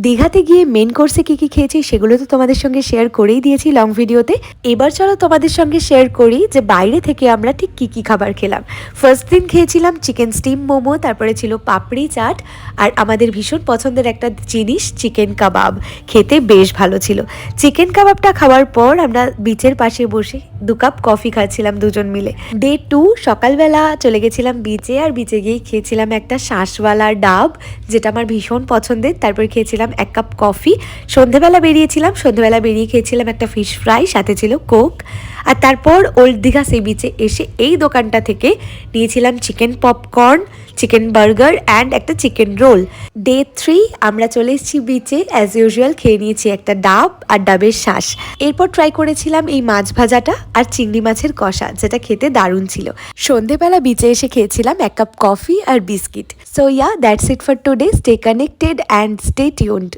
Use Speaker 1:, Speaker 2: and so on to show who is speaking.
Speaker 1: দীঘাতে গিয়ে মেন কোর্সে কী কী খেয়েছি সেগুলো তো তোমাদের সঙ্গে শেয়ার করেই দিয়েছি লং ভিডিওতে। এবার চলো তোমাদের সঙ্গে শেয়ার করি যে বাইরে থেকে আমরা ঠিক কী কী খাবার খেলাম। ফার্স্ট দিন খেয়েছিলাম চিকেন স্টিম মোমো, তারপরে ছিল পাপড়ি চাট, আর আমাদের ভীষণ পছন্দের একটা জিনিস চিকেন কাবাব। খেতে বেশ ভালো ছিল। চিকেন কাবাবটা খাওয়ার পর আমরা বিচের পাশে বসে 2 কাপ কফি খাচ্ছিলাম দুজন মিলে। ডে 2 সকালবেলা চলে গেছিলাম বিচে, আর বিচে গিয়ে খেয়েছিলাম একটা শাঁসওয়ালা ডাব, যেটা আমার ভীষণ পছন্দের। তারপর খেয়েছিলাম 1 কাপ কফি। সন্ধেবেলা বেরিয়ে খেয়েছিলাম একটা ফিশ ফ্রাই, সাথে ছিল কোক। আর তারপর ওল্ড দীঘা সি বিচে এসে এই দোকানটা থেকে নিয়েছিলাম chicken popcorn, chicken burger and একটা চিকেন রোল। ডে 3 আমরা চলে এসেছি বিচে, অ্যাজ ইউজুয়াল খেয়ে নিয়েছি একটা ডাব আর ডাবের শ্বাস। এরপর ট্রাই করেছিলাম এই মাছ ভাজাটা আর চিংড়ি মাছের কষা, যেটা খেতে দারুণ ছিল। সন্ধেবেলা বিচে এসে খেয়েছিলাম 1 কাপ কফি আর biscuit. So yeah, that's it for today. Stay connected and stay tuned.